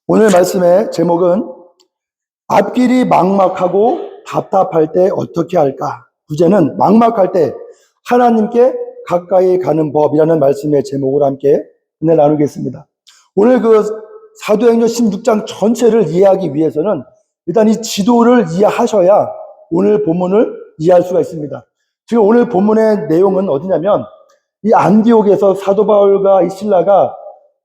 오늘 말씀의 제목은 앞길이 막막하고 답답할 때 어떻게 할까? 주제는 막막할 때 하나님께 가까이 가는 법이라는 말씀의 제목으로 함께 은혜 나누겠습니다. 오늘 사도행전 16장 전체를 이해하기 위해서는 일단 이 지도를 이해하셔야 오늘 본문을 이해할 수가 있습니다. 지금 오늘 본문의 내용은 어디냐면 이 안디옥에서 사도 바울과 이 실라가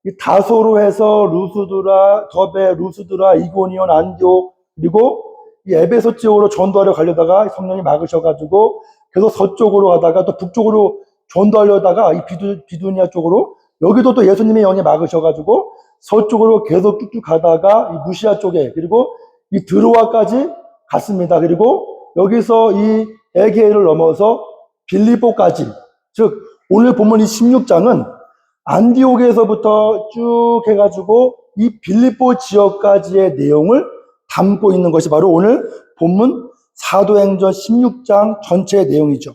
이 다소로 해서 루스드라, 더베, 루스드라, 이고니온, 안디옥, 그리고 이 에베소 지역으로 전도하려 가려다가 성령이 막으셔가지고 계속 서쪽으로 가다가 또 북쪽으로 전도하려다가 이 비두니아 쪽으로 여기도 또 예수님의 영이 막으셔가지고 서쪽으로 계속 쭉쭉 가다가 이 무시아 쪽에 그리고 이 드로아까지 갔습니다. 그리고 여기서 이 에게를 넘어서 빌립보까지, 즉 오늘 본문 이 16장은 안디옥에서부터 쭉 해가지고 이 빌립보 지역까지의 내용을 담고 있는 것이 바로 오늘 본문 사도행전 16장 전체의 내용이죠.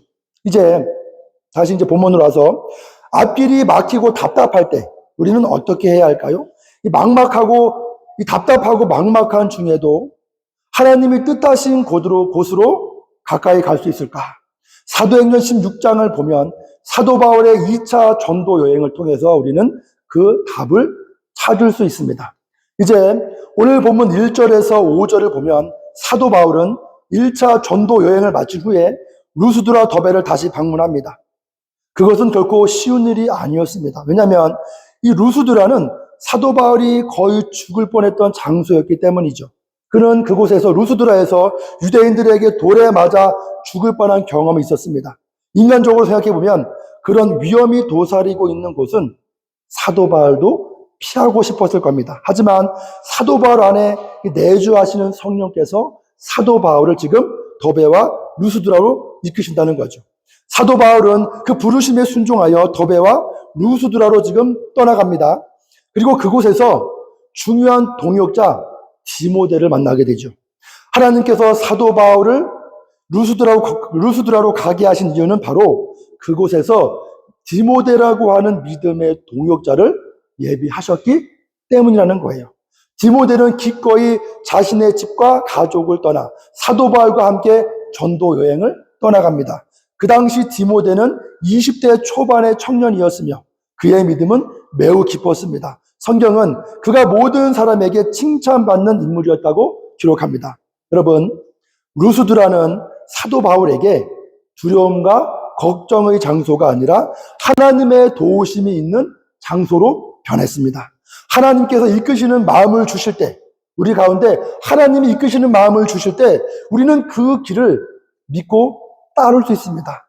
다시 본문으로 와서 앞길이 막히고 답답할 때 우리는 어떻게 해야 할까요? 이 답답하고 막막한 중에도 하나님이 뜻하신 곳으로 가까이 갈 수 있을까? 사도행전 16장을 보면 사도 바울의 2차 전도 여행을 통해서 우리는 그 답을 찾을 수 있습니다. 오늘 본문 1절에서 5절을 보면 사도 바울은 1차 전도 여행을 마친 후에 루스드라 더베를 다시 방문합니다. 그것은 결코 쉬운 일이 아니었습니다. 왜냐하면 이 루스드라는 사도 바울이 거의 죽을 뻔했던 장소였기 때문이죠. 그는 그곳에서 루스드라에서 유대인들에게 돌에 맞아 죽을 뻔한 경험이 있었습니다. 인간적으로 생각해보면 그런 위험이 도사리고 있는 곳은 사도 바울도 피하고 싶었을 겁니다. 하지만 사도 바울 안에 내주하시는 성령께서 사도 바울을 지금 더베와 루스드라로 이끄신다는 거죠. 사도 바울은 그 부르심에 순종하여 더베와 루스드라로 지금 떠나갑니다. 그리고 그곳에서 중요한 동역자 디모데를 만나게 되죠. 하나님께서 사도 바울을 루스드라로 가게 하신 이유는 바로 그곳에서 디모데라고 하는 믿음의 동역자를 예비하셨기 때문이라는 거예요. 디모데는 기꺼이 자신의 집과 가족을 떠나 사도 바울과 함께 전도 여행을 떠나갑니다. 그 당시 디모데는 20대 초반의 청년이었으며 그의 믿음은 매우 깊었습니다. 성경은 그가 모든 사람에게 칭찬받는 인물이었다고 기록합니다. 여러분, 루스드라는 사도 바울에게 두려움과 걱정의 장소가 아니라 하나님의 도우심이 있는 장소로 변했습니다. 하나님께서 이끄시는 마음을 주실 때, 우리 가운데 하나님이 이끄시는 마음을 주실 때 우리는 그 길을 믿고 따를 수 있습니다.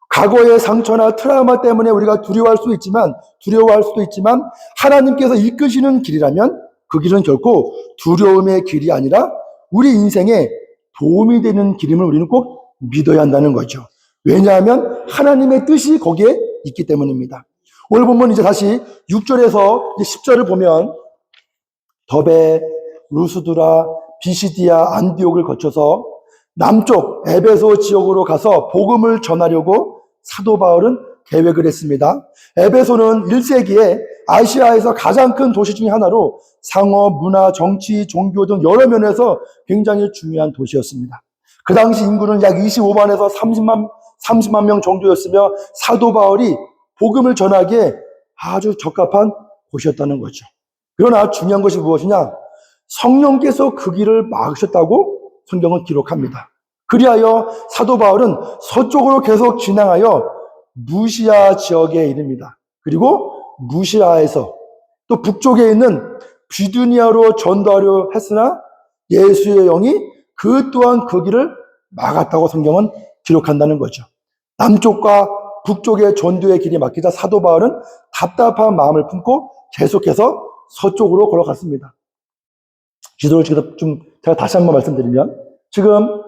과거의 상처나 트라우마 때문에 우리가 두려워할 수도 있지만 하나님께서 이끄시는 길이라면 그 길은 결코 두려움의 길이 아니라 우리 인생에 도움이 되는 길임을 우리는 꼭 믿어야 한다는 거죠. 왜냐하면 하나님의 뜻이 거기에 있기 때문입니다. 오늘 보면 다시 6절에서 10절을 보면 더베, 루스드라, 비시디아, 안디옥을 거쳐서 남쪽 에베소 지역으로 가서 복음을 전하려고 사도 바울은 계획을 했습니다. 에베소는 1세기에 아시아에서 가장 큰 도시 중에 하나로 상업, 문화, 정치, 종교 등 여러 면에서 굉장히 중요한 도시였습니다. 그 당시 인구는 약 25만에서 30만 명 정도였으며 사도 바울이 복음을 전하기에 아주 적합한 곳이었다는 거죠. 그러나 중요한 것이 무엇이냐? 성령께서 그 길을 막으셨다고 성경은 기록합니다. 그리하여 사도 바울은 서쪽으로 계속 진행하여 무시아 지역에 이릅니다. 그리고 무시아에서 또 북쪽에 있는 비두니아로 전도하려 했으나 예수의 영이 그 또한 그 길을 막았다고 성경은 기록한다는 거죠. 남쪽과 북쪽의 전도의 길이 막히자 사도 바울은 답답한 마음을 품고 계속해서 서쪽으로 걸어갔습니다. 지도를 제가 다시 한번 말씀드리면 지금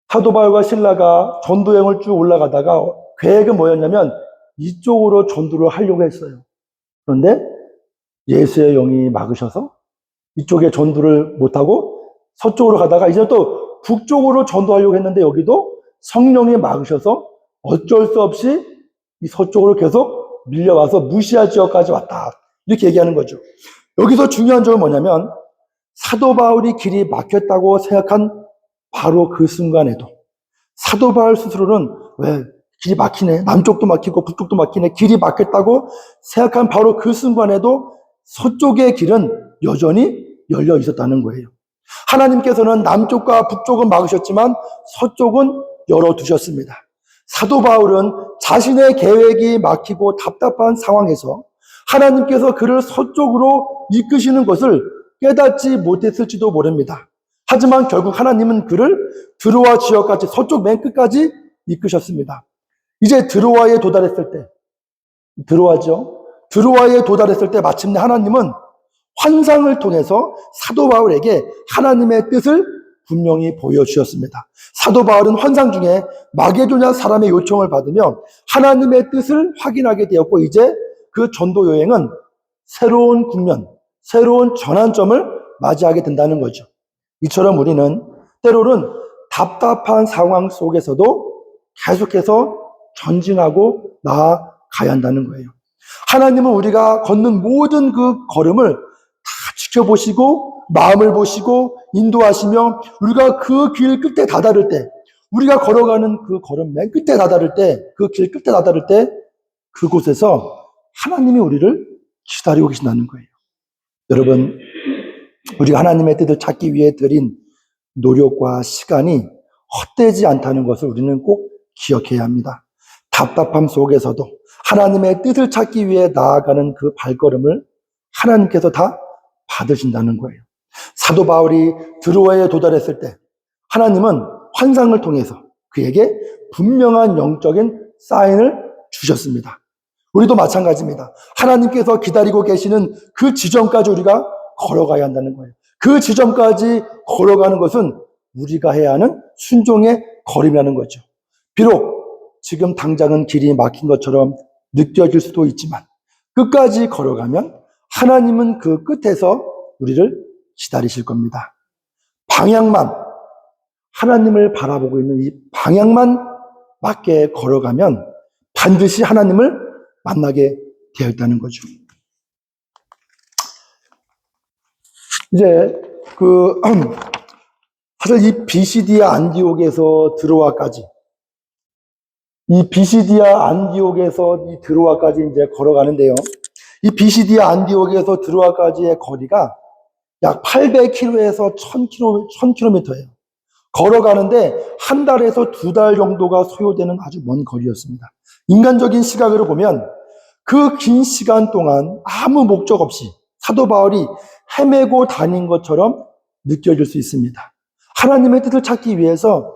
사도 바울과 실라가 전도여행을 쭉 올라가다가 계획은 뭐였냐면 이쪽으로 전도를 하려고 했어요. 그런데 예수의 영이 막으셔서 이쪽에 전도를 못하고 서쪽으로 가다가 이제 또 북쪽으로 전도하려고 했는데 여기도 성령이 막으셔서 어쩔 수 없이 이 서쪽으로 계속 밀려와서 무시아 지역까지 왔다. 이렇게 얘기하는 거죠. 여기서 중요한 점은 뭐냐면 사도 바울이 길이 막혔다고 생각한 바로 그 순간에도 사도 바울 스스로는 왜 길이 막히네, 남쪽도 막히고 북쪽도 막히네, 길이 막혔다고 생각한 바로 그 순간에도 서쪽의 길은 여전히 열려 있었다는 거예요. 하나님께서는 남쪽과 북쪽은 막으셨지만 서쪽은 열어두셨습니다. 사도 바울은 자신의 계획이 막히고 답답한 상황에서 하나님께서 그를 서쪽으로 이끄시는 것을 깨닫지 못했을지도 모릅니다. 하지만 결국 하나님은 그를 드로아 지역까지, 서쪽 맨 끝까지 이끄셨습니다. 이제 드로아에 도달했을 때, 드로아죠. 드로아에 도달했을 때 마침내 하나님은 환상을 통해서 사도 바울에게 하나님의 뜻을 분명히 보여주셨습니다. 사도 바울은 환상 중에 마게도냐 사람의 요청을 받으며 하나님의 뜻을 확인하게 되었고, 이제 그 전도 여행은 새로운 국면, 새로운 전환점을 맞이하게 된다는 거죠. 이처럼 우리는 때로는 답답한 상황 속에서도 계속해서 전진하고 나아가야 한다는 거예요. 하나님은 우리가 걷는 모든 그 걸음을 다 지켜보시고 마음을 보시고 인도하시며 우리가 그 길 끝에 다다를 때, 우리가 걸어가는 그 걸음 맨 끝에 다다를 때, 그 길 끝에 다다를 때 그곳에서 하나님이 우리를 기다리고 계신다는 거예요. 여러분, 우리가 하나님의 뜻을 찾기 위해 들인 노력과 시간이 헛되지 않다는 것을 우리는 꼭 기억해야 합니다. 답답함 속에서도 하나님의 뜻을 찾기 위해 나아가는 그 발걸음을 하나님께서 다 받으신다는 거예요. 사도 바울이 드로아에 도달했을 때 하나님은 환상을 통해서 그에게 분명한 영적인 사인을 주셨습니다. 우리도 마찬가지입니다. 하나님께서 기다리고 계시는 그 지점까지 우리가 걸어가야 한다는 거예요. 그 지점까지 걸어가는 것은 우리가 해야 하는 순종의 걸음이라는 거죠. 비록 지금 당장은 길이 막힌 것처럼 느껴질 수도 있지만 끝까지 걸어가면 하나님은 그 끝에서 우리를 기다리실 겁니다. 방향만, 하나님을 바라보고 있는 이 방향만 맞게 걸어가면 반드시 하나님을 만나게 되어 있다는 거죠. 이제 사실 이 비시디아 안디옥에서 드로아까지, 이 비시디아 안디옥에서 이 드로아까지 이제 걸어가는데요. 이 비시디아 안디옥에서 드로아까지의 거리가 약 800km에서 1000km예요. 걸어가는데 한 달에서 두 달 정도가 소요되는 아주 먼 거리였습니다. 인간적인 시각으로 보면 그 긴 시간 동안 아무 목적 없이 사도 바울이 헤매고 다닌 것처럼 느껴질 수 있습니다. 하나님의 뜻을 찾기 위해서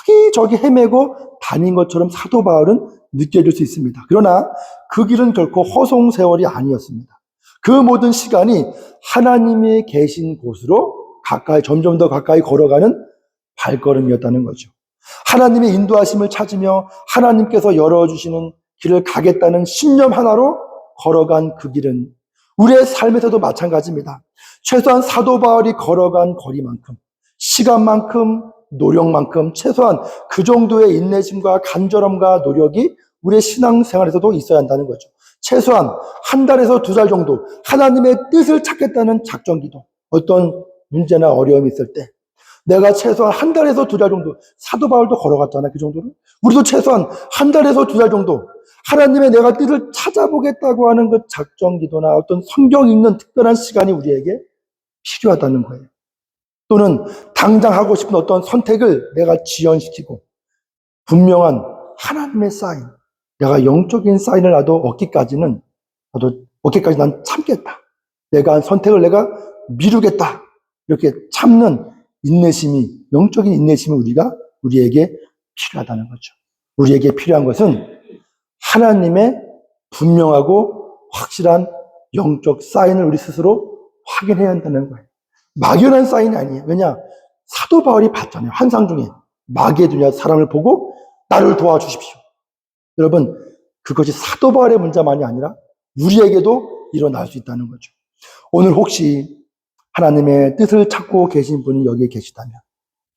여기저기 헤매고 다닌 것처럼 사도 바울은 느껴질 수 있습니다. 그러나 그 길은 결코 허송세월이 아니었습니다. 그 모든 시간이 하나님이 계신 곳으로 가까이, 점점 더 가까이 걸어가는 발걸음이었다는 거죠. 하나님의 인도하심을 찾으며 하나님께서 열어주시는 길을 가겠다는 신념 하나로 걸어간 그 길은 우리의 삶에서도 마찬가지입니다. 최소한 사도 바울이 걸어간 거리만큼, 시간만큼, 노력만큼 최소한 그 정도의 인내심과 간절함과 노력이 우리의 신앙생활에서도 있어야 한다는 거죠. 최소한 한 달에서 두 달 정도 하나님의 뜻을 찾겠다는 작정기도, 어떤 문제나 어려움이 있을 때 내가 최소한 한 달에서 두 달 정도, 사도 바울도 걸어갔잖아요. 그 정도는. 우리도 최소한 한 달에서 두 달 정도 하나님의 내가 뜻을 찾아보겠다고 하는 그 작정기도나 어떤 성경 읽는 특별한 시간이 우리에게 필요하다는 거예요. 또는 당장 하고 싶은 어떤 선택을 내가 지연시키고 분명한 하나님의 사인, 내가 영적인 사인을 나도 얻기까지 난 참겠다. 내가 한 선택을 내가 미루겠다. 이렇게 참는 인내심이, 영적인 인내심이 우리에게 필요하다는 거죠. 우리에게 필요한 것은 하나님의 분명하고 확실한 영적 사인을 우리 스스로 확인해야 한다는 거예요. 막연한 사인이 아니에요. 왜냐? 사도 바울이 봤잖아요. 환상 중에 마게도냐 사람을 보고 나를 도와주십시오. 여러분, 그것이 사도 바울의 문제만이 아니라 우리에게도 일어날 수 있다는 거죠. 오늘 혹시 하나님의 뜻을 찾고 계신 분이 여기에 계시다면,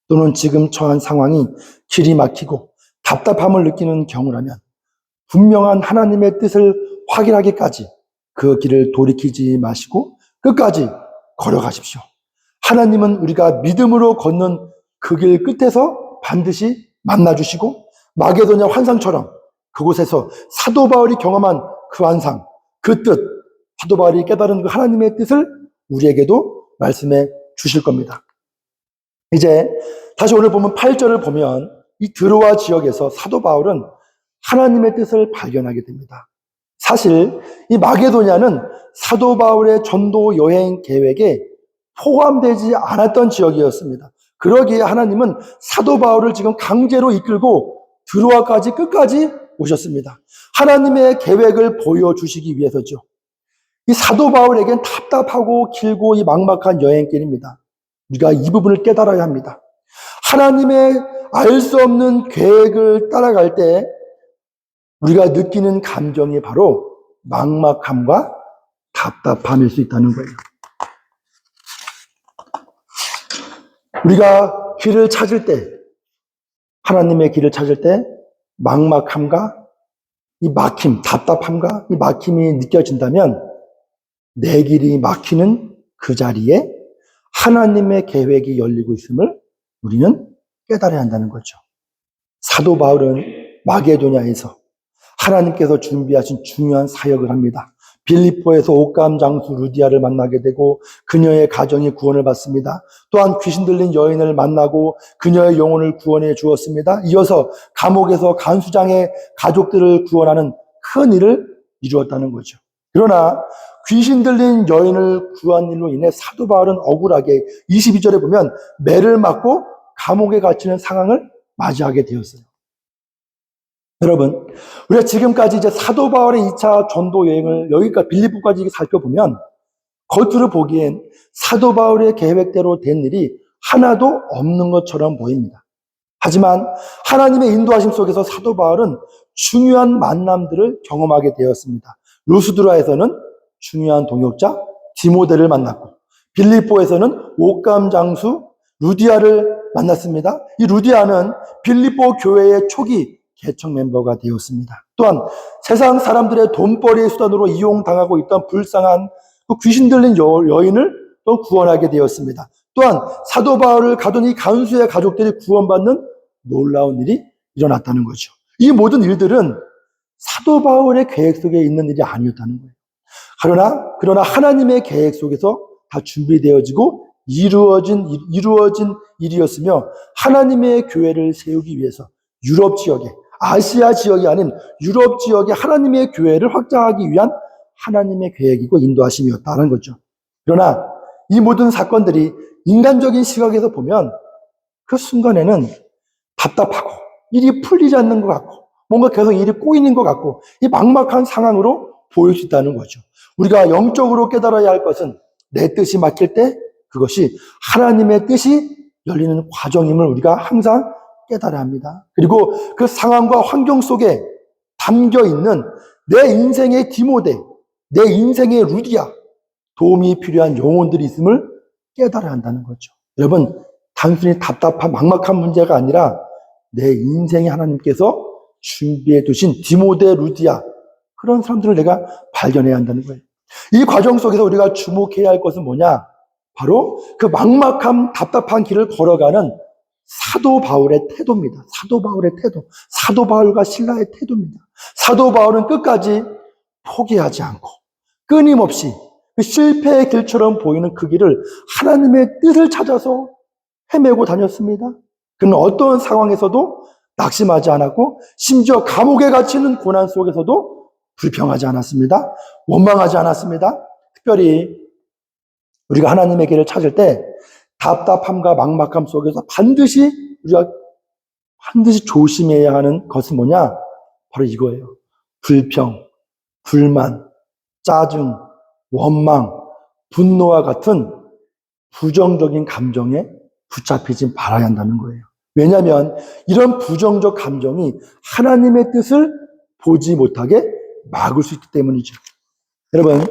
또는 지금 처한 상황이 길이 막히고 답답함을 느끼는 경우라면 분명한 하나님의 뜻을 확인하기까지 그 길을 돌이키지 마시고 끝까지 걸어가십시오. 하나님은 우리가 믿음으로 걷는 그 길 끝에서 반드시 만나주시고 마게도냐 환상처럼 그곳에서 사도 바울이 경험한 그 환상, 그 뜻, 사도 바울이 깨달은 그 하나님의 뜻을 우리에게도 말씀해 주실 겁니다. 이제 다시 오늘 보면 8절을 보면 이 드로아 지역에서 사도 바울은 하나님의 뜻을 발견하게 됩니다. 사실 이 마게도냐는 사도 바울의 전도 여행 계획에 포함되지 않았던 지역이었습니다. 그러기에 하나님은 사도 바울을 지금 강제로 이끌고 드로아까지 끝까지 오셨습니다. 하나님의 계획을 보여주시기 위해서죠. 이 사도 바울에겐 답답하고 길고 이 막막한 여행길입니다. 우리가 이 부분을 깨달아야 합니다. 하나님의 알 수 없는 계획을 따라갈 때 우리가 느끼는 감정이 바로 막막함과 답답함일 수 있다는 거예요. 우리가 길을 찾을 때, 하나님의 길을 찾을 때 막막함과 이 막힘, 답답함과 이 막힘이 느껴진다면 내 길이 막히는 그 자리에 하나님의 계획이 열리고 있음을 우리는 깨달아야 한다는 거죠. 사도 바울은 마게도냐에서 하나님께서 준비하신 중요한 사역을 합니다. 빌립보에서 옥감 장수 루디아를 만나게 되고 그녀의 가정이 구원을 받습니다. 또한 귀신 들린 여인을 만나고 그녀의 영혼을 구원해 주었습니다. 이어서 감옥에서 간수장의 가족들을 구원하는 큰 일을 이루었다는 거죠. 그러나 귀신 들린 여인을 구한 일로 인해 사도 바울은 억울하게 22절에 보면 매를 맞고 감옥에 갇히는 상황을 맞이하게 되었어요. 여러분, 우리가 지금까지 이제 사도 바울의 2차 전도 여행을 여기까지 빌립보까지 살펴보면 겉으로 보기엔 사도 바울의 계획대로 된 일이 하나도 없는 것처럼 보입니다. 하지만 하나님의 인도하심 속에서 사도 바울은 중요한 만남들을 경험하게 되었습니다. 루스드라에서는 중요한 동역자 디모데를 만났고 빌립보에서는 옥감 장수 루디아를 만났습니다. 이 루디아는 빌립보 교회의 초기 개척 멤버가 되었습니다. 또한 세상 사람들의 돈벌이의 수단으로 이용당하고 있던 불쌍한 그 귀신 들린 여인을 또 구원하게 되었습니다. 또한 사도 바울을 가둔 이 간수의 가족들이 구원받는 놀라운 일이 일어났다는 거죠. 이 모든 일들은 사도 바울의 계획 속에 있는 일이 아니었다는 거예요. 그러나 하나님의 계획 속에서 다 준비되어지고 이루어진 일이었으며 하나님의 교회를 세우기 위해서 유럽 지역에 아시아 지역이 아닌 유럽 지역에 하나님의 교회를 확장하기 위한 하나님의 계획이고 인도하심이었다는 거죠. 그러나 이 모든 사건들이 인간적인 시각에서 보면 그 순간에는 답답하고 일이 풀리지 않는 것 같고 뭔가 계속 일이 꼬이는 것 같고 이 막막한 상황으로 보일 수 있다는 거죠. 우리가 영적으로 깨달아야 할 것은 내 뜻이 막힐 때 그것이 하나님의 뜻이 열리는 과정임을 우리가 항상 깨달아야 합니다. 그리고 그 상황과 환경 속에 담겨 있는 내 인생의 디모데, 내 인생의 루디아, 도움이 필요한 영혼들이 있음을 깨달아야 한다는 거죠. 여러분, 단순히 답답한 막막한 문제가 아니라 내 인생에 하나님께서 준비해 두신 디모데, 루디아, 그런 사람들을 내가 발견해야 한다는 거예요. 이 과정 속에서 우리가 주목해야 할 것은 뭐냐? 바로 그 막막한 답답한 길을 걸어가는 사도 바울의 태도입니다. 사도 바울의 태도. 사도 바울과 신라의 태도입니다. 사도 바울은 끝까지 포기하지 않고 끊임없이 그 실패의 길처럼 보이는 그 길을 하나님의 뜻을 찾아서 헤매고 다녔습니다. 그는 어떤 상황에서도 낙심하지 않았고 심지어 감옥에 갇히는 고난 속에서도 불평하지 않았습니다. 원망하지 않았습니다. 특별히 우리가 하나님의 길을 찾을 때 답답함과 막막함 속에서 우리가 반드시 조심해야 하는 것은 뭐냐? 바로 이거예요. 불평, 불만, 짜증, 원망, 분노와 같은 부정적인 감정에 붙잡히지 말아야 한다는 거예요. 왜냐하면 이런 부정적 감정이 하나님의 뜻을 보지 못하게 막을 수 있기 때문이죠. 여러분,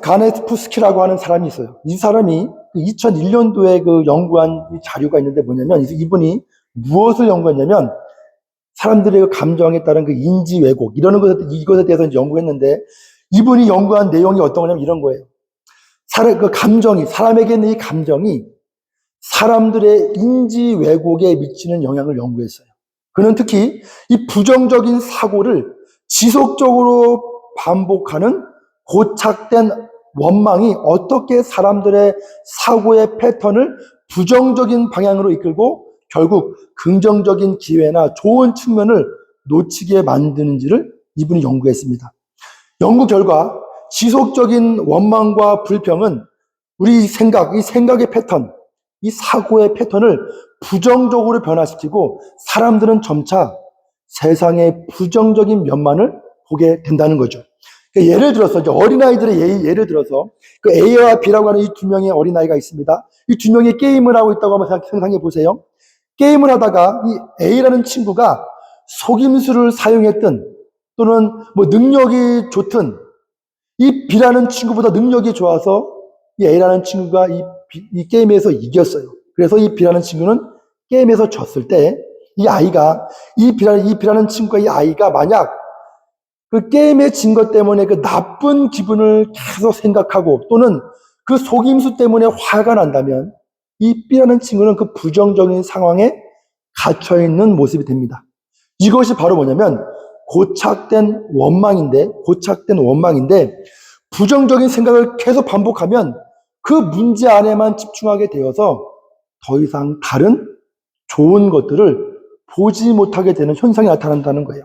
가네스푸스키라고 하는 사람이 있어요. 이 사람이 2001년도에 연구한 자료가 있는데 뭐냐면 이분이 무엇을 연구했냐면 사람들의 그 감정에 따른 그 인지 왜곡, 이것에 대해서 이제 연구했는데, 이분이 연구한 내용이 어떤 거냐면 이런 거예요. 사람에게 있는 이 감정이 사람들의 인지 왜곡에 미치는 영향을 연구했어요. 그는 특히 이 부정적인 사고를 지속적으로 반복하는 고착된 원망이 어떻게 사람들의 사고의 패턴을 부정적인 방향으로 이끌고 결국 긍정적인 기회나 좋은 측면을 놓치게 만드는지를 이분이 연구했습니다. 연구 결과 지속적인 원망과 불평은 이 생각의 패턴, 이 사고의 패턴을 부정적으로 변화시키고 사람들은 점차 세상의 부정적인 면만을 보게 된다는 거죠. 그러니까 예를 들어서 이제 어린아이들의 예를 들어서 그 A와 B라고 하는 이 두 명의 어린아이가 있습니다. 이 두 명이 게임을 하고 있다고 한번 상상해 보세요. 게임을 하다가 이 A라는 친구가 속임수를 사용했든 또는 뭐 능력이 좋든 이 B라는 친구보다 능력이 좋아서 이 A라는 친구가 이 게임에서 이겼어요. 그래서 이 B라는 친구는 게임에서 졌을 때 이 B라는 친구가 이 아이가 만약 그 게임에 진 것 때문에 그 나쁜 기분을 계속 생각하고 또는 그 속임수 때문에 화가 난다면 이 B라는 친구는 그 부정적인 상황에 갇혀 있는 모습이 됩니다. 이것이 바로 뭐냐면 고착된 원망인데 부정적인 생각을 계속 반복하면 그 문제 안에만 집중하게 되어서 더 이상 다른 좋은 것들을 보지 못하게 되는 현상이 나타난다는 거예요.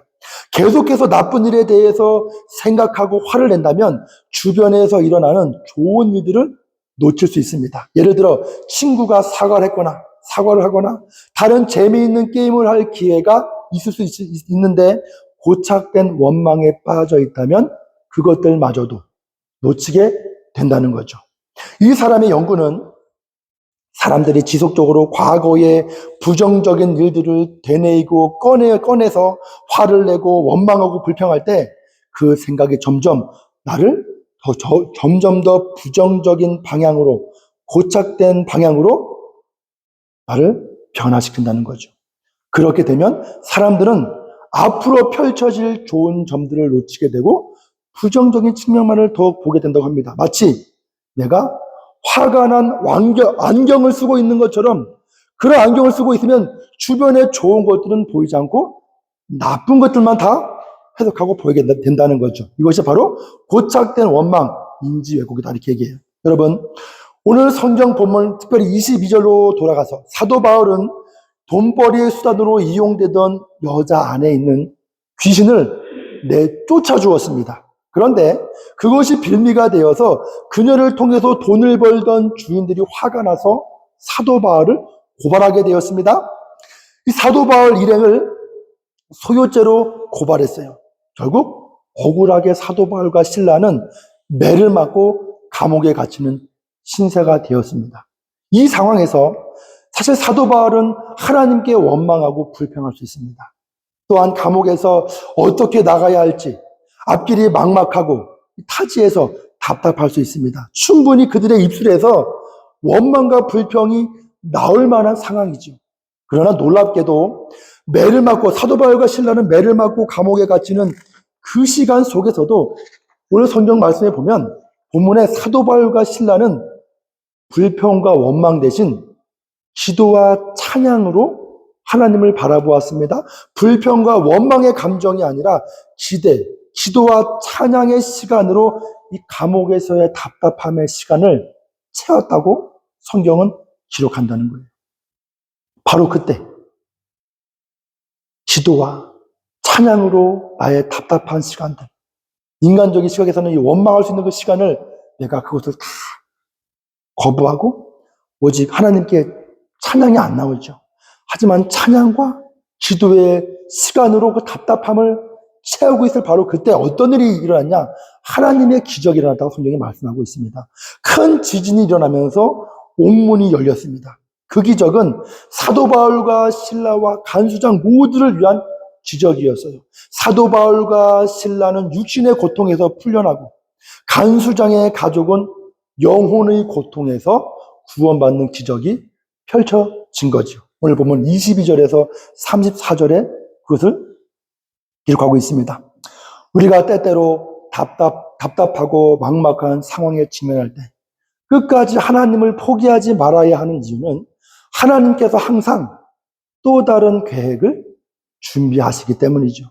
계속해서 나쁜 일에 대해서 생각하고 화를 낸다면 주변에서 일어나는 좋은 일들을 놓칠 수 있습니다. 예를 들어 친구가 사과를 하거나 다른 재미있는 게임을 할 기회가 있을 수 있는데 고착된 원망에 빠져 있다면 그것들마저도 놓치게 된다는 거죠. 이 사람의 연구는 사람들이 지속적으로 과거의 부정적인 일들을 되뇌이고 꺼내서 화를 내고 원망하고 불평할 때 그 생각이 점점 더 부정적인 방향으로, 고착된 방향으로 나를 변화시킨다는 거죠. 그렇게 되면 사람들은 앞으로 펼쳐질 좋은 점들을 놓치게 되고 부정적인 측면만을 더 보게 된다고 합니다. 마치 내가 화가 난 안경을 쓰고 있는 것처럼 그런 안경을 쓰고 있으면 주변에 좋은 것들은 보이지 않고 나쁜 것들만 다 해석하고 보이게 된다는 거죠. 이것이 바로 고착된 원망, 인지 왜곡이다 이렇게 얘기해요. 여러분, 오늘 성경 본문 특별히 22절로 돌아가서 사도 바울은 돈벌이의 수단으로 이용되던 여자 안에 있는 귀신을 내쫓아 주었습니다. 그런데 그것이 빌미가 되어서 그녀를 통해서 돈을 벌던 주인들이 화가 나서 사도 바울을 고발하게 되었습니다. 이 사도 바울 일행을 소요죄로 고발했어요. 결국 억울하게 사도 바울과 신라는 매를 맞고 감옥에 갇히는 신세가 되었습니다. 이 상황에서 사실 사도 바울은 하나님께 원망하고 불평할 수 있습니다. 또한 감옥에서 어떻게 나가야 할지 앞길이 막막하고 타지에서 답답할 수 있습니다. 충분히 그들의 입술에서 원망과 불평이 나올 만한 상황이죠. 그러나 놀랍게도 매를 맞고 사도 바울과 신라는 매를 맞고 감옥에 갇히는 그 시간 속에서도 오늘 성경 말씀에 보면 본문에 사도 바울과 신라는 불평과 원망 대신 기도와 찬양으로 하나님을 바라보았습니다. 불평과 원망의 감정이 아니라 기도와 찬양의 시간으로 이 감옥에서의 답답함의 시간을 채웠다고 성경은 기록한다는 거예요. 바로 그때 기도와 찬양으로 나의 답답한 시간들, 인간적인 시각에서는 이 원망할 수 있는 그 시간을 내가 그것을 다 거부하고 오직 하나님께 찬양이 안 나오죠. 하지만 찬양과 기도의 시간으로 그 답답함을 채우고 있을 바로 그때 어떤 일이 일어났냐? 하나님의 기적이 일어났다고 성경이 말씀하고 있습니다. 큰 지진이 일어나면서 옥문이 열렸습니다. 그 기적은 사도 바울과 신라와 간수장 모두를 위한 기적이었어요. 사도 바울과 신라는 육신의 고통에서 풀려나고 간수장의 가족은 영혼의 고통에서 구원받는 기적이 펼쳐진 거죠. 오늘 보면 22절에서 34절에 그것을 기록하고 있습니다. 우리가 때때로 답답하고 막막한 상황에 직면할 때 끝까지 하나님을 포기하지 말아야 하는 이유는 하나님께서 항상 또 다른 계획을 준비하시기 때문이죠.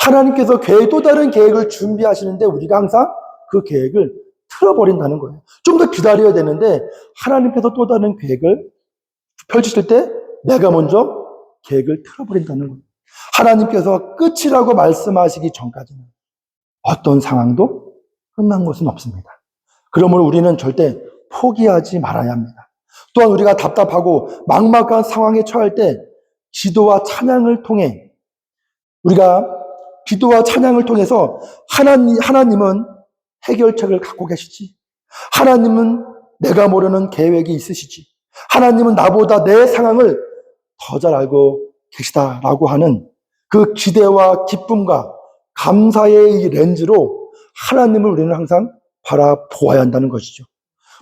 하나님께서 또 다른 계획을 준비하시는데 우리가 항상 그 계획을 틀어버린다는 거예요. 좀 더 기다려야 되는데 하나님께서 또 다른 계획을 펼치실 때 내가 먼저 계획을 틀어버린다는 거예요. 하나님께서 끝이라고 말씀하시기 전까지는 어떤 상황도 끝난 것은 없습니다. 그러므로 우리는 절대 포기하지 말아야 합니다. 또한 우리가 답답하고 막막한 상황에 처할 때 기도와 찬양을 통해 우리가 기도와 찬양을 통해서 하나님은 해결책을 갖고 계시지. 하나님은 내가 모르는 계획이 있으시지. 하나님은 나보다 내 상황을 더 잘 알고 계시다라고 하는 그 기대와 기쁨과 감사의 이 렌즈로 하나님을 우리는 항상 바라보아야 한다는 것이죠.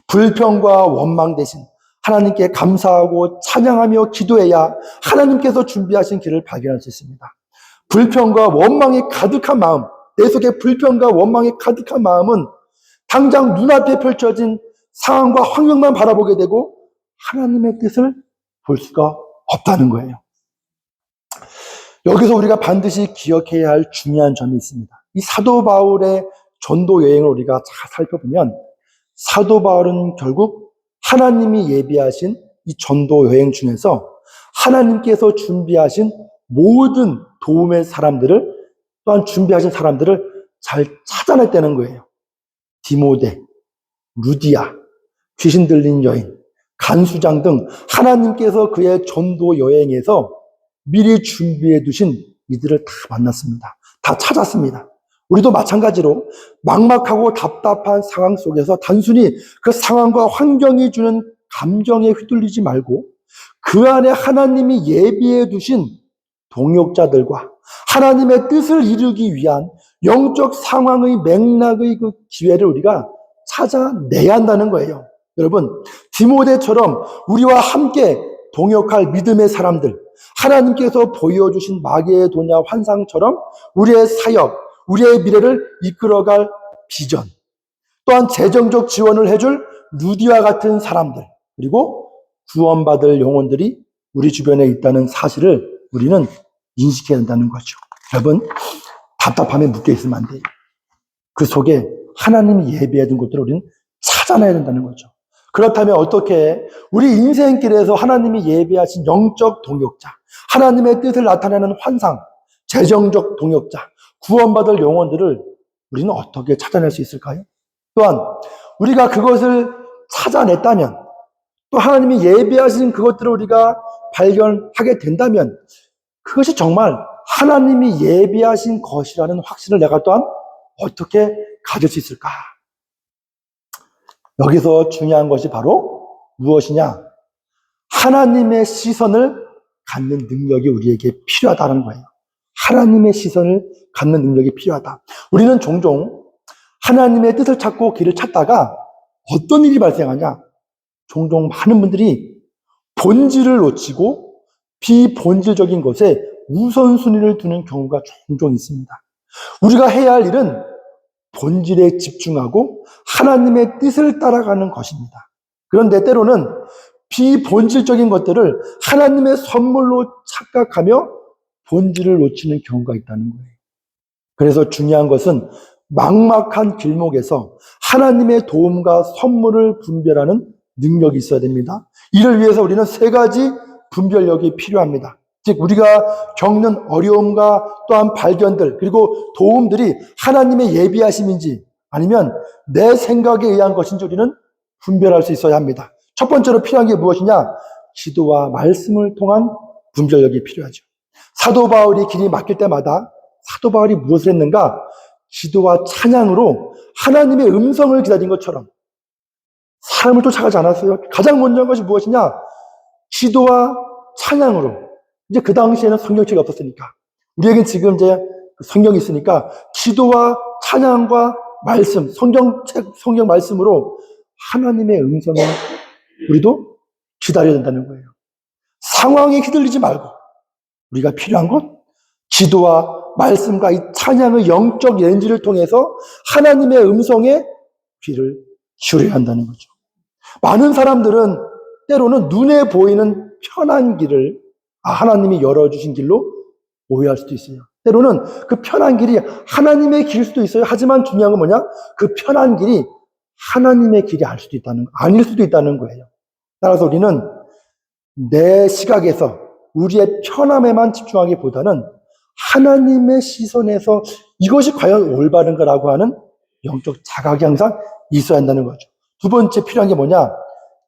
불평과 원망 대신 하나님께 감사하고 찬양하며 기도해야 하나님께서 준비하신 길을 발견할 수 있습니다. 불평과 원망이 가득한 마음, 내 속에 불평과 원망이 가득한 마음은 당장 눈앞에 펼쳐진 상황과 환경만 바라보게 되고 하나님의 뜻을 볼 수가 없다는 거예요. 여기서 우리가 반드시 기억해야 할 중요한 점이 있습니다. 이 사도 바울의 전도 여행을 우리가 잘 살펴보면 사도 바울은 결국 하나님이 예비하신 이 전도 여행 중에서 하나님께서 준비하신 모든 도움의 사람들을 또한 준비하신 사람들을 잘 찾아냈다는 거예요. 디모데, 루디아, 귀신 들린 여인, 간수장 등 하나님께서 그의 전도 여행에서 미리 준비해 두신 이들을 다 만났습니다. 다 찾았습니다. 우리도 마찬가지로 막막하고 답답한 상황 속에서 단순히 그 상황과 환경이 주는 감정에 휘둘리지 말고 그 안에 하나님이 예비해 두신 동역자들과 하나님의 뜻을 이루기 위한 영적 상황의 맥락의 그 기회를 우리가 찾아내야 한다는 거예요. 여러분, 디모데처럼 우리와 함께 동역할 믿음의 사람들, 하나님께서 보여주신 마귀의 도냐 환상처럼 우리의 사역, 우리의 미래를 이끌어갈 비전, 또한 재정적 지원을 해줄 루디와 같은 사람들, 그리고 구원받을 영혼들이 우리 주변에 있다는 사실을 우리는 인식해야 한다는 거죠. 여러분, 답답함에 묶여 있으면 안 돼요. 그 속에 하나님이 예비해 둔 것들을 우리는 찾아내야 된다는 거죠. 그렇다면 어떻게 우리 인생길에서 하나님이 예비하신 영적 동역자, 하나님의 뜻을 나타내는 환상, 재정적 동역자, 구원받을 영혼들을 우리는 어떻게 찾아낼 수 있을까요? 또한 우리가 그것을 찾아냈다면 또 하나님이 예비하신 그것들을 우리가 발견하게 된다면 그것이 정말 하나님이 예비하신 것이라는 확신을 내가 또한 어떻게 가질 수 있을까? 여기서 중요한 것이 바로 무엇이냐? 하나님의 시선을 갖는 능력이 우리에게 필요하다는 거예요. 하나님의 시선을 갖는 능력이 필요하다. 우리는 종종 하나님의 뜻을 찾고 길을 찾다가 어떤 일이 발생하냐? 종종 많은 분들이 본질을 놓치고 비본질적인 것에 우선순위를 두는 경우가 종종 있습니다. 우리가 해야 할 일은 본질에 집중하고 하나님의 뜻을 따라가는 것입니다. 그런데 때로는 비본질적인 것들을 하나님의 선물로 착각하며 본질을 놓치는 경우가 있다는 거예요. 그래서 중요한 것은 막막한 길목에서 하나님의 도움과 선물을 분별하는 능력이 있어야 됩니다. 이를 위해서 우리는 세 가지 분별력이 필요합니다. 즉 우리가 겪는 어려움과 또한 발견들 그리고 도움들이 하나님의 예비하심인지 아니면 내 생각에 의한 것인지 우리는 분별할 수 있어야 합니다. 첫 번째로 필요한 게 무엇이냐? 기도와 말씀을 통한 분별력이 필요하죠. 사도 바울이 길이 막힐 때마다 사도 바울이 무엇을 했는가? 기도와 찬양으로 하나님의 음성을 기다린 것처럼 사람을 쫓아가지 않았어요. 가장 먼저 한 것이 무엇이냐? 기도와 찬양으로. 이제 그 당시에는 성경책이 없었으니까. 우리에겐 지금 이제 성경이 있으니까 기도와 찬양과 말씀, 성경 말씀으로 하나님의 음성을 우리도 기다려야 된다는 거예요. 상황에 휘둘리지 말고 우리가 필요한 건 기도와 말씀과 이 찬양의 영적 렌즈를 통해서 하나님의 음성에 귀를 기울여야 한다는 거죠. 많은 사람들은 때로는 눈에 보이는 편한 길을 하나님이 열어주신 길로 오해할 수도 있어요. 때로는 그 편한 길이 하나님의 길일 수도 있어요. 하지만 중요한 건 뭐냐? 그 편한 길이 하나님의 길이 아닐 수도 있다는 거예요. 따라서 우리는 내 시각에서 우리의 편함에만 집중하기보다는 하나님의 시선에서 이것이 과연 올바른가라고 하는 영적 자각이 항상 있어야 한다는 거죠. 두 번째 필요한 게 뭐냐?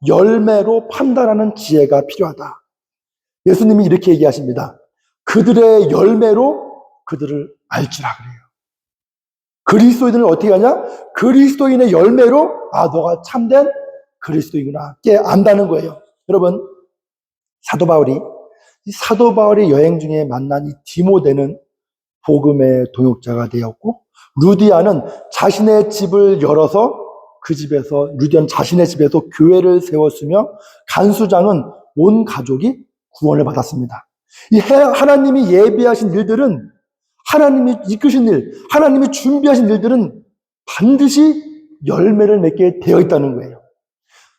열매로 판단하는 지혜가 필요하다. 예수님이 이렇게 얘기하십니다. 그들의 열매로 그들을 알지라 그래요. 그리스도인을 어떻게 하냐? 그리스도인의 열매로 너가 참된 그리스도이구나 깨 안다는 거예요. 여러분, 사도 바울이 여행 중에 만난 이 디모데는 복음의 동역자가 되었고, 루디아는 자신의 집을 열어서 루디아는 자신의 집에서 교회를 세웠으며, 간수장은 온 가족이 구원을 받았습니다. 이 하나님이 예비하신 일들은, 하나님이 이끄신 일, 하나님이 준비하신 일들은 반드시 열매를 맺게 되어 있다는 거예요.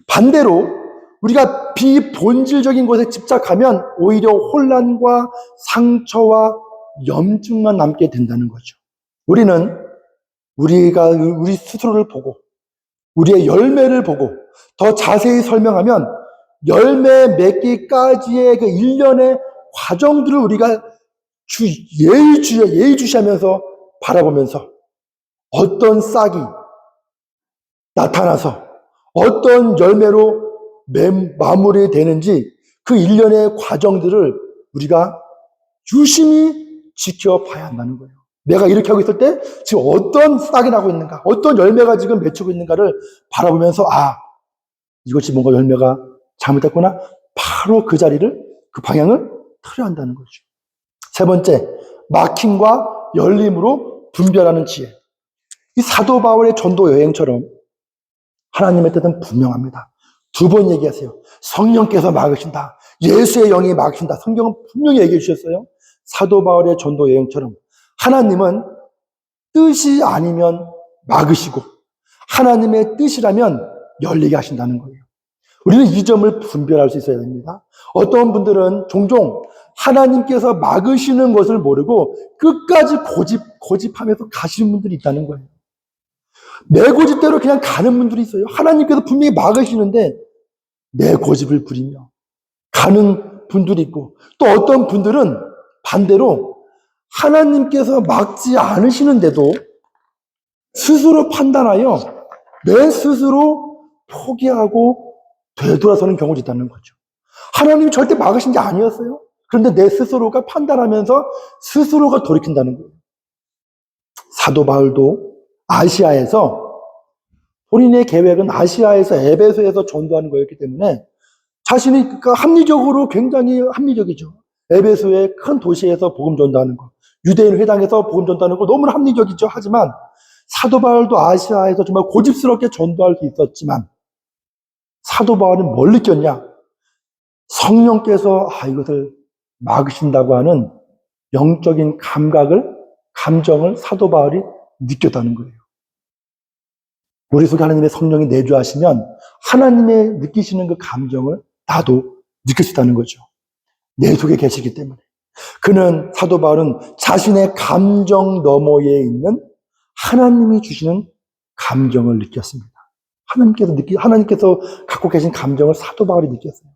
반대로 우리가 비본질적인 것에 집착하면 오히려 혼란과 상처와 염증만 남게 된다는 거죠. 우리는 우리 스스로를 보고 우리의 열매를 보고 더 자세히 설명하면 열매 맺기까지의 그 일련의 과정들을 우리가 예의주시하면서 바라보면서 어떤 싹이 나타나서 어떤 열매로 마무리되는지 그 일련의 과정들을 우리가 유심히 지켜봐야 한다는 거예요. 내가 이렇게 하고 있을 때 지금 어떤 싹이 나고 있는가, 어떤 열매가 지금 맺히고 있는가를 바라보면서 이것이 뭔가 열매가 잘못됐구나. 바로 그 방향을 틀어야 한다는 거죠. 세 번째, 막힘과 열림으로 분별하는 지혜. 이 사도 바울의 전도 여행처럼 하나님의 뜻은 분명합니다. 두 번 얘기하세요. 성령께서 막으신다. 예수의 영이 막으신다. 성경은 분명히 얘기해 주셨어요. 사도 바울의 전도 여행처럼 하나님은 뜻이 아니면 막으시고 하나님의 뜻이라면 열리게 하신다는 거예요. 우리는 이 점을 분별할 수 있어야 됩니다. 어떤 분들은 종종 하나님께서 막으시는 것을 모르고 끝까지 고집하면서 가시는 분들이 있다는 거예요. 내 고집대로 그냥 가는 분들이 있어요. 하나님께서 분명히 막으시는데 내 고집을 부리며 가는 분들이 있고, 또 어떤 분들은 반대로 하나님께서 막지 않으시는데도 스스로 판단하여 내 스스로 포기하고 되돌아서는 경우도 있다는 거죠. 하나님이 절대 막으신 게 아니었어요. 그런데 내 스스로가 판단하면서 스스로가 돌이킨다는 거예요. 사도 바울도 아시아에서, 본인의 계획은 아시아에서 에베소에서 전도하는 거였기 때문에 자신이 합리적으로 굉장히 합리적이죠. 에베소의 큰 도시에서 복음 전도하는 거, 유대인 회당에서 복음 전도하는 거 너무나 합리적이죠. 하지만 사도 바울도 아시아에서 정말 고집스럽게 전도할 수 있었지만 사도 바울은 뭘 느꼈냐? 성령께서 이것을 막으신다고 하는 영적인 감정을 사도 바울이 느꼈다는 거예요. 우리 속에 하나님의 성령이 내주하시면 하나님의 느끼시는 그 감정을 나도 느낄 수 있다는 거죠. 내 속에 계시기 때문에. 사도 바울은 자신의 감정 너머에 있는 하나님이 주시는 감정을 느꼈습니다. 하나님께서 갖고 계신 감정을 사도 바울이 느꼈어요.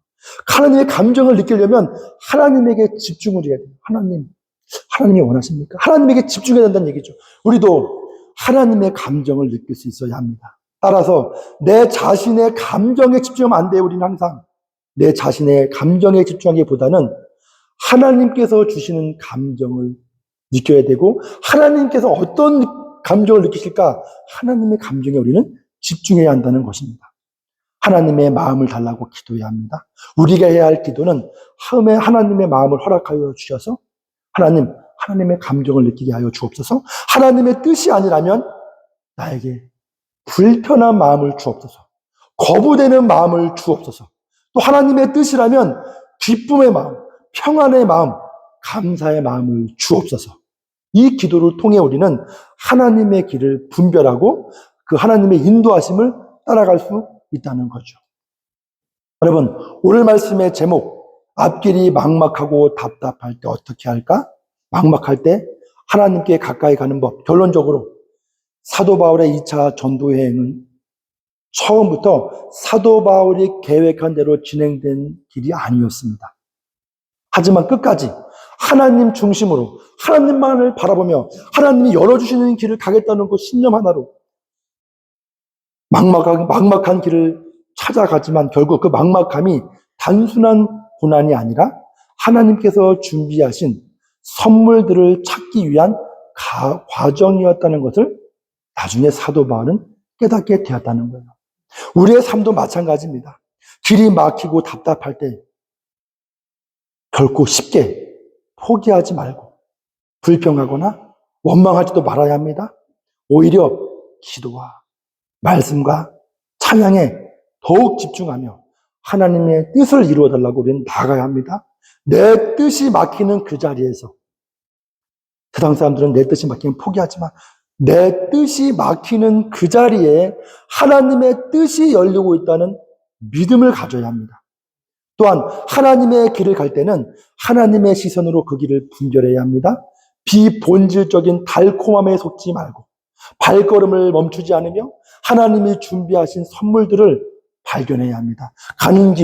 하나님의 감정을 느끼려면 하나님에게 집중을 해야 돼요. 하나님이 원하십니까? 하나님에게 집중해야 된다는 얘기죠. 우리도 하나님의 감정을 느낄 수 있어야 합니다. 따라서 내 자신의 감정에 집중하면 안 돼요. 우리는 항상 내 자신의 감정에 집중하기보다는 하나님께서 주시는 감정을 느껴야 되고, 하나님께서 어떤 감정을 느끼실까? 하나님의 감정에 우리는 집중해야 한다는 것입니다. 하나님의 마음을 달라고 기도해야 합니다. 우리가 해야 할 기도는 하나님의 마음을 허락하여 주셔서 하나님의 감정을 느끼게 하여 주옵소서. 하나님의 뜻이 아니라면 나에게 불편한 마음을 주옵소서. 거부되는 마음을 주옵소서. 또 하나님의 뜻이라면 기쁨의 마음, 평안의 마음, 감사의 마음을 주옵소서. 이 기도를 통해 우리는 하나님의 길을 분별하고 그 하나님의 인도하심을 따라갈 수 있다는 거죠. 여러분, 오늘 말씀의 제목, 앞길이 막막하고 답답할 때 어떻게 할까? 막막할 때 하나님께 가까이 가는 법. 결론적으로 사도 바울의 2차 전도 여행은 처음부터 사도 바울이 계획한 대로 진행된 길이 아니었습니다. 하지만 끝까지 하나님 중심으로 하나님만을 바라보며 하나님이 열어주시는 길을 가겠다는 그 신념 하나로 막막한 길을 찾아가지만 결국 그 막막함이 단순한 고난이 아니라 하나님께서 준비하신 선물들을 찾기 위한 과정이었다는 것을 나중에 사도 바울은 깨닫게 되었다는 거예요. 우리의 삶도 마찬가지입니다. 길이 막히고 답답할 때 결코 쉽게 포기하지 말고 불평하거나 원망하지도 말아야 합니다. 오히려 기도와 말씀과 찬양에 더욱 집중하며 하나님의 뜻을 이루어달라고 우리는 나아가야 합니다. 내 뜻이 막히는 그 자리에서 세상 사람들은 내 뜻이 막히면 포기하지만 내 뜻이 막히는 그 자리에 하나님의 뜻이 열리고 있다는 믿음을 가져야 합니다. 또한 하나님의 길을 갈 때는 하나님의 시선으로 그 길을 분별해야 합니다. 비본질적인 달콤함에 속지 말고 발걸음을 멈추지 않으며 하나님이 준비하신 선물들을 발견해야 합니다. 가는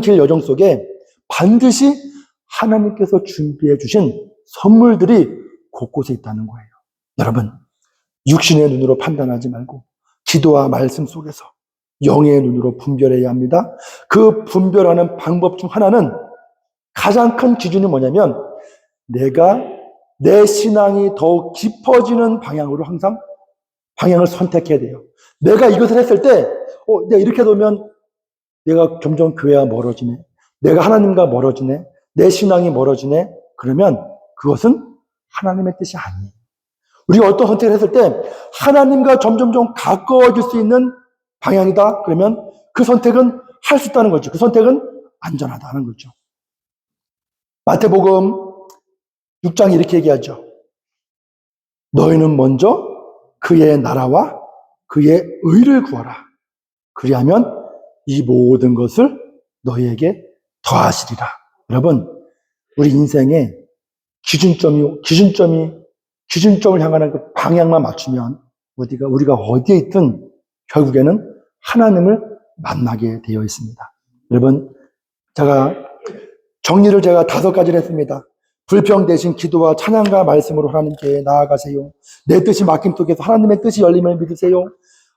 길 여정 속에 반드시 하나님께서 준비해 주신 선물들이 곳곳에 있다는 거예요. 여러분, 육신의 눈으로 판단하지 말고 기도와 말씀 속에서 영의 눈으로 분별해야 합니다. 그 분별하는 방법 중 하나는 가장 큰 기준이 뭐냐면 내가 내 신앙이 더욱 깊어지는 방향으로 항상 방향을 선택해야 돼요. 내가 이것을 했을 때 내가 이렇게 되면 내가 점점 교회와 멀어지네. 내가 하나님과 멀어지네. 내 신앙이 멀어지네. 그러면 그것은 하나님의 뜻이 아니에요. 우리가 어떤 선택을 했을 때 하나님과 점점 가까워질 수 있는 방향이다. 그러면 그 선택은 할 수 있다는 거죠. 그 선택은 안전하다는 거죠. 마태복음 6장이 이렇게 얘기하죠. 너희는 먼저 그의 나라와 그의 의를 구하라. 그리하면 이 모든 것을 너희에게 더하시리라. 여러분, 우리 인생의 기준점을 향하는 그 방향만 맞추면 우리가 어디에 있든 결국에는 하나님을 만나게 되어 있습니다. 여러분, 정리를 제가 5가지를 했습니다. 불평 대신 기도와 찬양과 말씀으로 하나님께 나아가세요. 내 뜻이 막힘 속에서 하나님의 뜻이 열림을 믿으세요.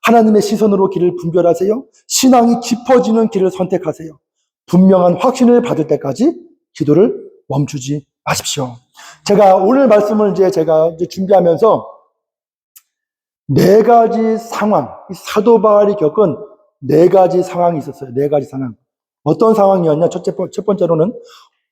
하나님의 시선으로 길을 분별하세요. 신앙이 깊어지는 길을 선택하세요. 분명한 확신을 받을 때까지 기도를 멈추지 마십시오. 제가 오늘 말씀을 제가 준비하면서 4가지 상황, 사도 바울이 겪은 4가지 상황이 있었어요. 4가지 상황. 어떤 상황이었냐? 첫 번째로는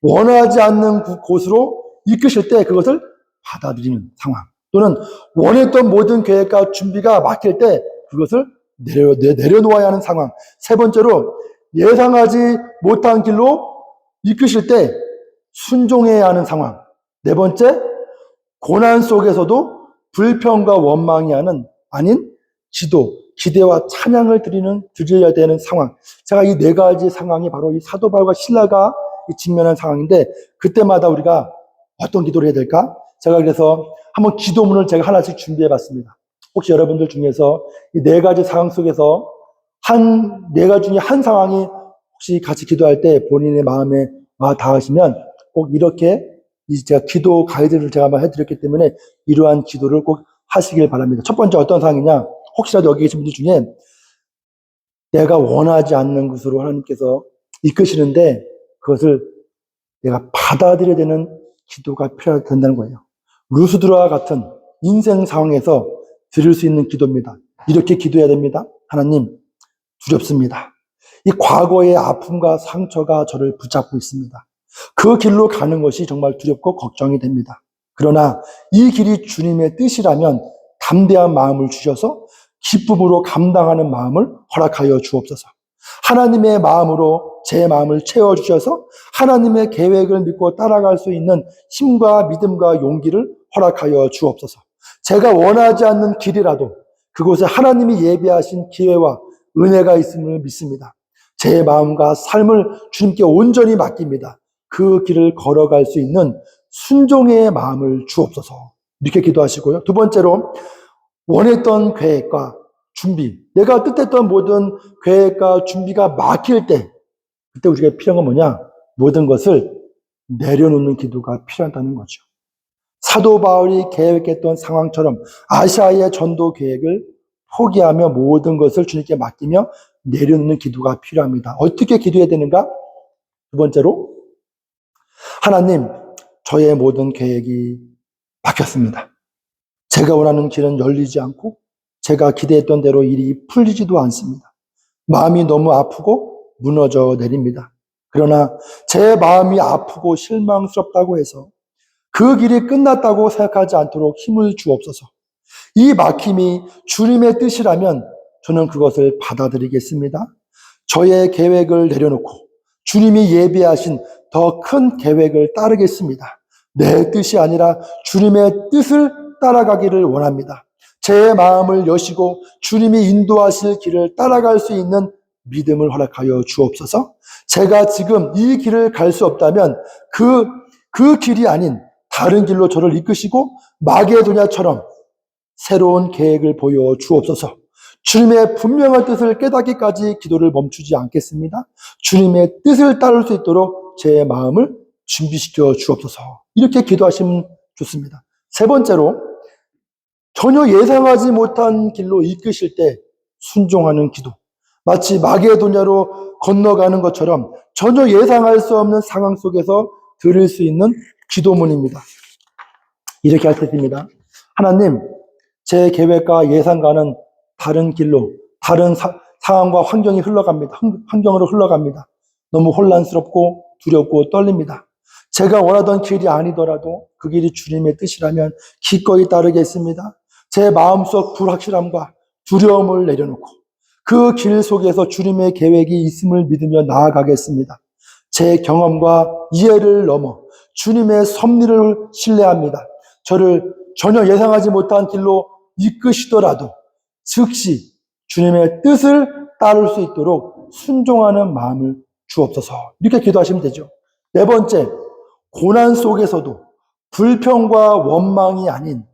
원하지 않는 곳으로 이끄실 때 그것을 받아들이는 상황. 또는 원했던 모든 계획과 준비가 막힐 때 그것을 내려놓아야 하는 상황. 3번째로 예상하지 못한 길로 이끄실 때 순종해야 하는 상황. 4번째, 고난 속에서도 불평과 원망이 아닌 기대와 찬양을 드려야 되는 상황. 제가 이 4가지 상황이 바로 이 사도 바울과 실라가 직면한 상황인데 그때마다 우리가 어떤 기도를 해야 될까? 제가 그래서 한번 기도문을 제가 하나씩 준비해 봤습니다. 혹시 여러분들 중에서 이 4가지 상황 속에서 4가지 중에 한 상황이 혹시 같이 기도할 때 본인의 마음에 와 닿으시면 꼭 이렇게 제가 기도 가이드를 제가 한번 해드렸기 때문에 이러한 기도를 꼭 하시길 바랍니다. 첫 번째 어떤 상황이냐? 혹시라도 여기 계신 분들 중에 내가 원하지 않는 것으로 하나님께서 이끄시는데 그것을 내가 받아들여야 되는 기도가 필요하다는 거예요. 루스드라와 같은 인생 상황에서 드릴 수 있는 기도입니다. 이렇게 기도해야 됩니다. 하나님, 두렵습니다. 이 과거의 아픔과 상처가 저를 붙잡고 있습니다. 그 길로 가는 것이 정말 두렵고 걱정이 됩니다. 그러나 이 길이 주님의 뜻이라면 담대한 마음을 주셔서 기쁨으로 감당하는 마음을 허락하여 주옵소서. 하나님의 마음으로 제 마음을 채워주셔서 하나님의 계획을 믿고 따라갈 수 있는 힘과 믿음과 용기를 허락하여 주옵소서. 제가 원하지 않는 길이라도 그곳에 하나님이 예비하신 기회와 은혜가 있음을 믿습니다. 제 마음과 삶을 주님께 온전히 맡깁니다. 그 길을 걸어갈 수 있는 순종의 마음을 주옵소서. 이렇게 기도하시고요. 두 번째로, 원했던 계획과 준비, 내가 뜻했던 모든 계획과 준비가 막힐 때, 그때 우리가 필요한 건 뭐냐? 모든 것을 내려놓는 기도가 필요하다는 거죠. 사도 바울이 계획했던 상황처럼 아시아의 전도 계획을 포기하며 모든 것을 주님께 맡기며 내려놓는 기도가 필요합니다. 어떻게 기도해야 되는가? 두 번째로, 하나님, 저의 모든 계획이 막혔습니다. 제가 원하는 길은 열리지 않고 제가 기대했던 대로 일이 풀리지도 않습니다. 마음이 너무 아프고 무너져 내립니다. 그러나 제 마음이 아프고 실망스럽다고 해서 그 길이 끝났다고 생각하지 않도록 힘을 주옵소서. 이 막힘이 주님의 뜻이라면 저는 그것을 받아들이겠습니다. 저의 계획을 내려놓고 주님이 예비하신 더 큰 계획을 따르겠습니다. 내 뜻이 아니라 주님의 뜻을 따라가기를 원합니다. 제 마음을 여시고 주님이 인도하실 길을 따라갈 수 있는 믿음을 허락하여 주옵소서. 제가 지금 이 길을 갈 수 없다면 그 길이 아닌 다른 길로 저를 이끄시고 마게도냐처럼 새로운 계획을 보여 주옵소서. 주님의 분명한 뜻을 깨닫기까지 기도를 멈추지 않겠습니다. 주님의 뜻을 따를 수 있도록 제 마음을 준비시켜 주옵소서. 이렇게 기도하시면 좋습니다. 세 번째로, 전혀 예상하지 못한 길로 이끄실 때 순종하는 기도. 마치 마게도냐로 건너가는 것처럼 전혀 예상할 수 없는 상황 속에서 드릴 수 있는 기도문입니다. 이렇게 할 수 있습니다. 하나님, 제 계획과 예상과는 다른 길로, 다른 상황과 환경이 흘러갑니다. 환경으로 흘러갑니다. 너무 혼란스럽고 두렵고 떨립니다. 제가 원하던 길이 아니더라도 그 길이 주님의 뜻이라면 기꺼이 따르겠습니다. 제 마음속 불확실함과 두려움을 내려놓고 그 길 속에서 주님의 계획이 있음을 믿으며 나아가겠습니다. 제 경험과 이해를 넘어 주님의 섭리를 신뢰합니다. 저를 전혀 예상하지 못한 길로 이끄시더라도 즉시 주님의 뜻을 따를 수 있도록 순종하는 마음을 주옵소서. 이렇게 기도하시면 되죠. 네 번째, 고난 속에서도 불평과 원망이 아닌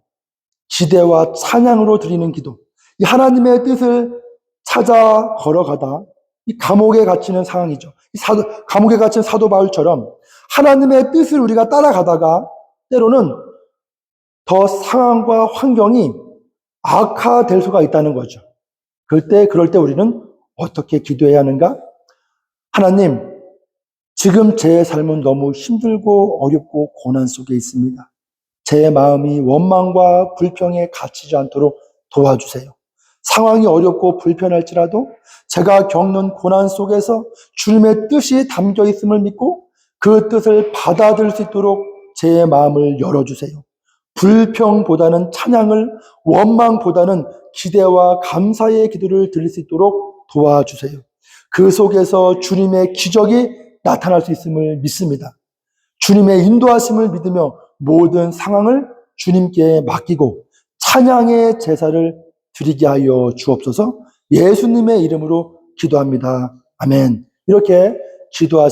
기대와 찬양으로 드리는 기도. 이 하나님의 뜻을 찾아 걸어가다 이 감옥에 갇히는 상황이죠. 감옥에 갇힌 사도 바울처럼 하나님의 뜻을 우리가 따라가다가 때로는 더 상황과 환경이 악화될 수가 있다는 거죠. 그럴 때 우리는 어떻게 기도해야 하는가? 하나님, 지금 제 삶은 너무 힘들고 어렵고 고난 속에 있습니다. 제 마음이 원망과 불평에 갇히지 않도록 도와주세요. 상황이 어렵고 불편할지라도 제가 겪는 고난 속에서 주님의 뜻이 담겨 있음을 믿고 그 뜻을 받아들일 수 있도록 제 마음을 열어주세요. 불평보다는 찬양을, 원망보다는 기대와 감사의 기도를 드릴 수 있도록 도와주세요. 그 속에서 주님의 기적이 나타날 수 있음을 믿습니다. 주님의 인도하심을 믿으며 모든 상황을 주님께 맡기고 찬양의 제사를 드리게 하여 주옵소서. 예수님의 이름으로 기도합니다. 아멘. 이렇게 기도하시